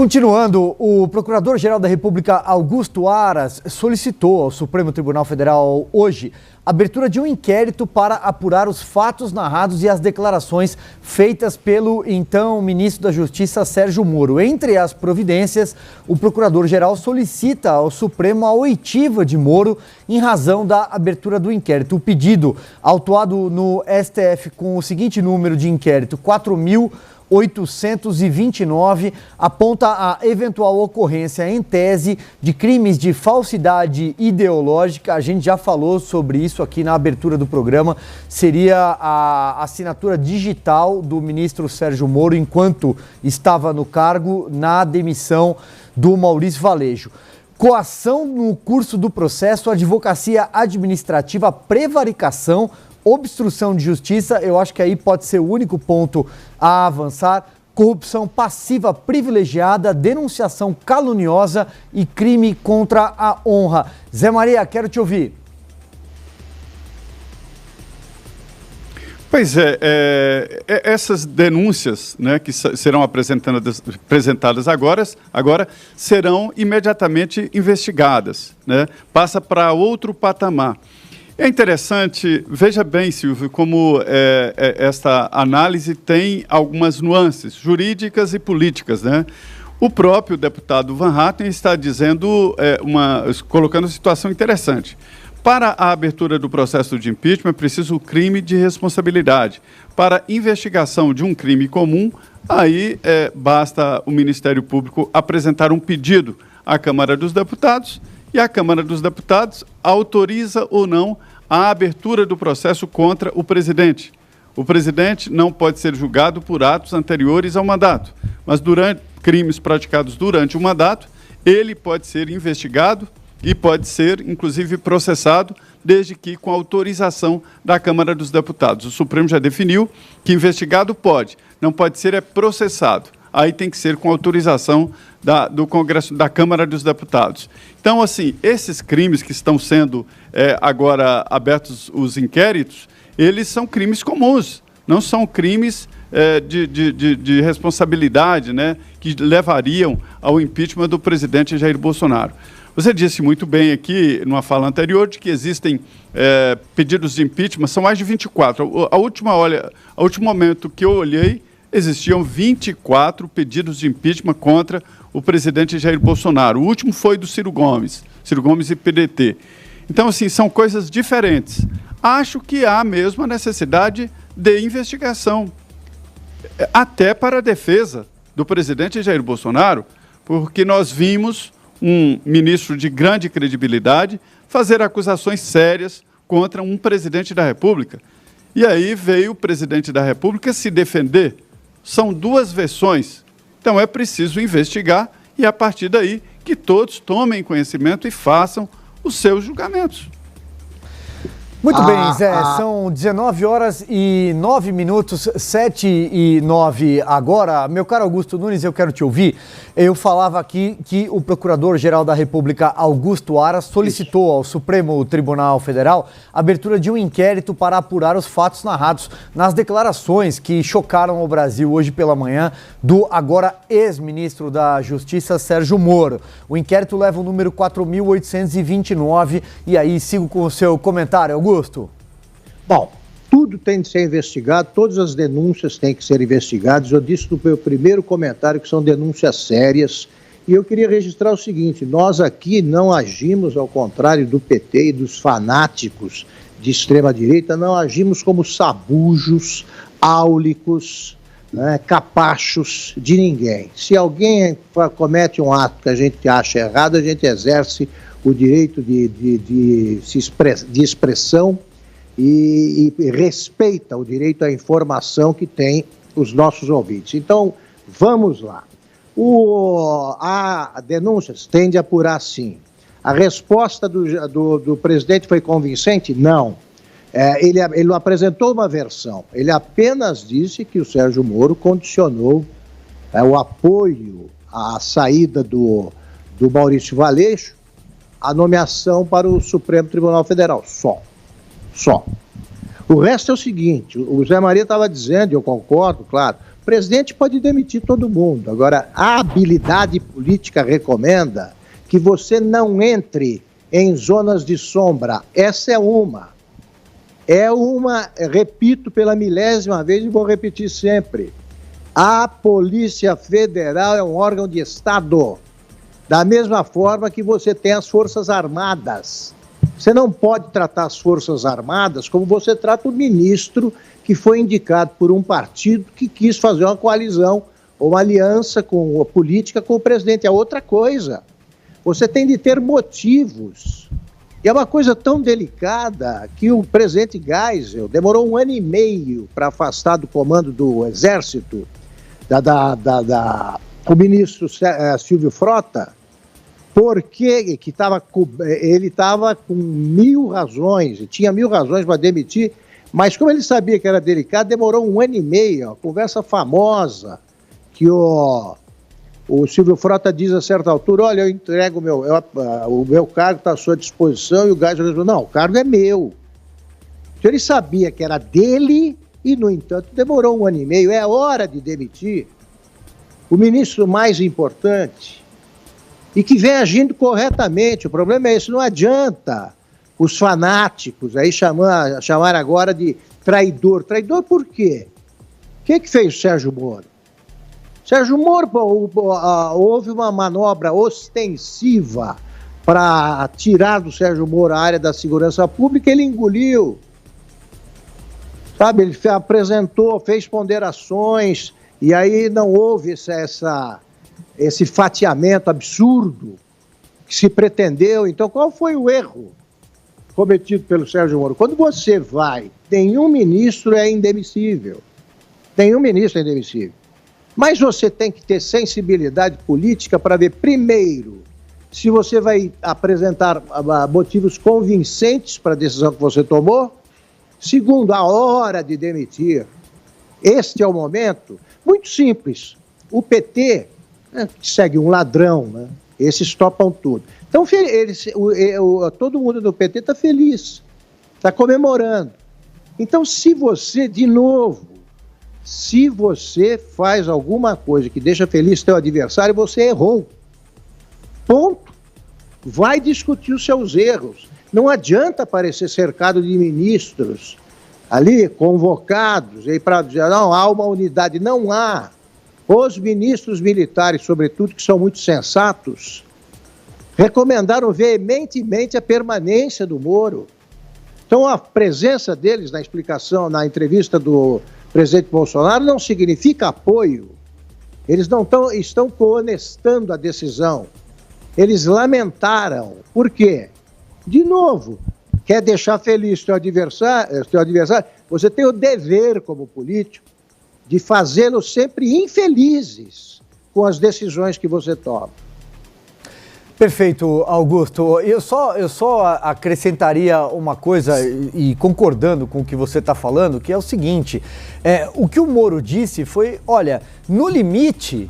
Continuando, o Procurador-Geral da República, Augusto Aras, solicitou ao Supremo Tribunal Federal hoje a abertura de um inquérito para apurar os fatos narrados e as declarações feitas pelo então ministro da Justiça, Sérgio Moro. Entre as providências, o Procurador-Geral solicita ao Supremo a oitiva de Moro em razão da abertura do inquérito. O pedido, autuado no STF com o seguinte número de inquérito, 4.829, aponta a eventual ocorrência em tese de crimes de falsidade ideológica. A gente já falou sobre isso aqui na abertura do programa. Seria a assinatura digital do ministro Sérgio Moro enquanto estava no cargo na demissão do Maurício Valejo. Coação no curso do processo, advocacia administrativa, prevaricação, obstrução de justiça, eu acho que aí pode ser o único ponto a avançar, corrupção passiva privilegiada, denunciação caluniosa e crime contra a honra. Zé Maria, quero te ouvir. Pois essas denúncias, né, que serão apresentadas agora serão imediatamente investigadas, né? Passa para outro patamar. É interessante, veja bem, Silvio, como esta análise tem algumas nuances jurídicas e políticas, né? O próprio deputado Van Hatten está dizendo, colocando uma situação interessante. Para a abertura do processo de impeachment, é preciso o crime de responsabilidade. Para investigação de um crime comum, aí basta o Ministério Público apresentar um pedido à Câmara dos Deputados e a Câmara dos Deputados autoriza ou não a abertura do processo contra o presidente. O presidente não pode ser julgado por atos anteriores ao mandato, mas durante crimes praticados durante o mandato, ele pode ser investigado e pode ser, inclusive, processado, desde que com autorização da Câmara dos Deputados. O Supremo já definiu que investigado pode, não pode ser processado. Aí tem que ser com autorização do Congresso, da Câmara dos Deputados. Então, assim, esses crimes que estão sendo agora abertos os inquéritos, eles são crimes comuns, não são crimes de responsabilidade, né, que levariam ao impeachment do presidente Jair Bolsonaro. Você disse muito bem aqui, numa fala anterior, de que existem pedidos de impeachment, são mais de 24. Ao último momento que eu olhei, existiam 24 pedidos de impeachment contra o presidente Jair Bolsonaro. O último foi do Ciro Gomes e PDT. Então, assim, são coisas diferentes. Acho que há mesmo a necessidade de investigação, até para a defesa do presidente Jair Bolsonaro, porque nós vimos um ministro de grande credibilidade fazer acusações sérias contra um presidente da República. E aí veio o presidente da República se defender. São duas versões. Então é preciso investigar e, a partir daí, que todos tomem conhecimento e façam os seus julgamentos. Muito bem, Zé, são 19 horas e 9 minutos, 7 e 9 agora. Meu caro Augusto Nunes, eu quero te ouvir. Eu falava aqui que o Procurador-Geral da República, Augusto Aras, solicitou ao Supremo Tribunal Federal a abertura de um inquérito para apurar os fatos narrados nas declarações que chocaram o Brasil hoje pela manhã do agora ex-ministro da Justiça, Sérgio Moro. O inquérito leva o número 4.829 e aí sigo com o seu comentário, Augusto. Bom, tudo tem de ser investigado, todas as denúncias têm que ser investigadas. Eu disse no meu primeiro comentário que são denúncias sérias. E eu queria registrar o seguinte: nós aqui não agimos, ao contrário do PT e dos fanáticos de extrema-direita, não agimos como sabujos, áulicos, né, capachos de ninguém. Se alguém comete um ato que a gente acha errado, a gente exerce o direito de expressão e respeita o direito à informação que tem os nossos ouvintes. Então, vamos lá. A denúncias tem de apurar, sim. A resposta do presidente foi convincente? Não. Ele apresentou uma versão. Ele apenas disse que o Sérgio Moro condicionou o apoio à saída do Maurício Valejo a nomeação para o Supremo Tribunal Federal. Só. O resto é o seguinte: o Zé Maria estava dizendo, e eu concordo, claro, presidente pode demitir todo mundo. Agora, a habilidade política recomenda que você não entre em zonas de sombra. Essa é uma. Repito pela milésima vez e vou repetir sempre. A Polícia Federal é um órgão de Estado. Da mesma forma que você tem as Forças Armadas. Você não pode tratar as Forças Armadas como você trata o ministro que foi indicado por um partido que quis fazer uma coalizão ou uma aliança política com o presidente. É outra coisa. Você tem de ter motivos. E é uma coisa tão delicada que o presidente Geisel demorou 1 ano e meio para afastar do comando do Exército o ministro Silvio Frota, porque ele estava com 1000 razões, tinha 1000 razões para demitir, mas como ele sabia que era delicado, demorou 1 ano e meio, uma conversa famosa, que o Silvio Frota diz a certa altura, olha, eu entrego o meu cargo está à sua disposição, e o Geisel falou, não, o cargo é meu. Então ele sabia que era dele e, no entanto, demorou 1 ano e meio, é hora de demitir o ministro mais importante e que vem agindo corretamente. O problema é esse, não adianta os fanáticos aí chamar agora de traidor. Traidor por quê? O que fez o Sérgio Moro? Sérgio Moro, houve uma manobra ostensiva para tirar do Sérgio Moro a área da segurança pública, ele engoliu. Sabe, ele apresentou, fez ponderações, e aí não houve esse fatiamento absurdo que se pretendeu. Então, qual foi o erro cometido pelo Sérgio Moro? Quando você vai, nenhum ministro é indemissível. Nenhum ministro é indemissível. Mas você tem que ter sensibilidade política para ver, primeiro, se você vai apresentar motivos convincentes para a decisão que você tomou. Segundo, a hora de demitir. Este é o momento. Muito simples. O PT segue um ladrão, né? Esses topam tudo. Então, todo mundo do PT está feliz, está comemorando. Então, se você faz alguma coisa que deixa feliz teu adversário, você errou. Ponto. Vai discutir os seus erros. Não adianta parecer cercado de ministros ali, convocados, para dizer, não, há uma unidade. Não há. Os ministros militares, sobretudo, que são muito sensatos, recomendaram veementemente a permanência do Moro. Então, a presença deles na explicação, na entrevista do presidente Bolsonaro, não significa apoio. Eles não estão coonestando a decisão. Eles lamentaram. Por quê? De novo, quer deixar feliz teu adversário, você tem o dever, como político, de fazê-los sempre infelizes com as decisões que você toma. Perfeito, Augusto. Eu só acrescentaria uma coisa, e concordando com o que você está falando, que é o seguinte, o que o Moro disse foi, olha, no limite,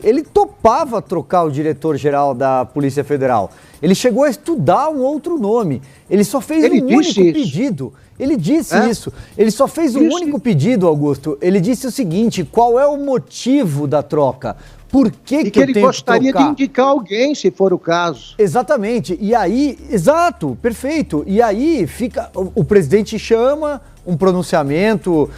ele topava trocar o diretor-geral da Polícia Federal. Ele chegou a estudar um outro nome. Ele só fez um único pedido. Ele disse isso. Ele só fez um único pedido, Augusto. Ele disse o seguinte, qual é o motivo da troca? Por que eu tenho que trocar? Ele gostaria de indicar alguém, se for o caso. Exatamente. E aí, exato, perfeito. E aí fica, o presidente chama um pronunciamento,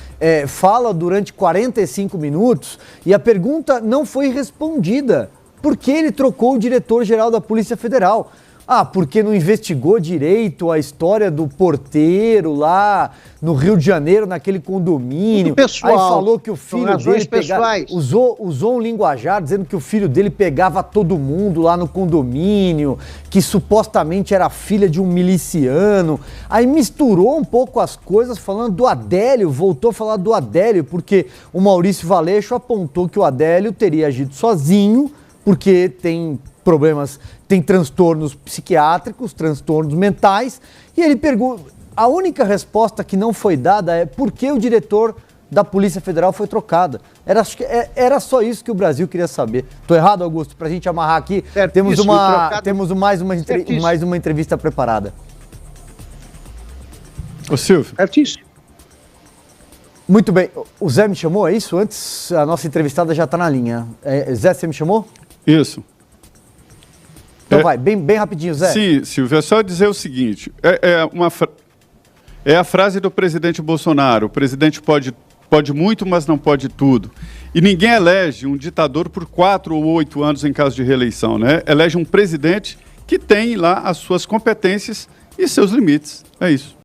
fala durante 45 minutos e a pergunta não foi respondida. Por que ele trocou o diretor-geral da Polícia Federal? Ah, porque não investigou direito a história do porteiro lá no Rio de Janeiro, naquele condomínio. Pessoal, aí falou que o filho dele pegava, usou um linguajar dizendo que o filho dele pegava todo mundo lá no condomínio, que supostamente era filha de um miliciano. Aí misturou um pouco as coisas, falando do Adélio, voltou a falar do Adélio, porque o Maurício Valeixo apontou que o Adélio teria agido sozinho, porque tem problemas, tem transtornos psiquiátricos, transtornos mentais, e ele pergunta, a única resposta que não foi dada é por que o diretor da Polícia Federal foi trocado. Era só isso que o Brasil queria saber. Estou errado, Augusto? Para a gente amarrar aqui, temos mais uma entrevista preparada. Ô Silvio. Certíssimo. Muito bem. O Zé me chamou, é isso? Antes, a nossa entrevistada já está na linha. Zé, você me chamou? Isso. Então vai, bem rapidinho, Zé. Sim, Silvio, é só dizer o seguinte, é a frase do presidente Bolsonaro, o presidente pode muito, mas não pode tudo. E ninguém elege um ditador por 4 ou 8 anos em caso de reeleição, né? Elege um presidente que tem lá as suas competências e seus limites. É isso.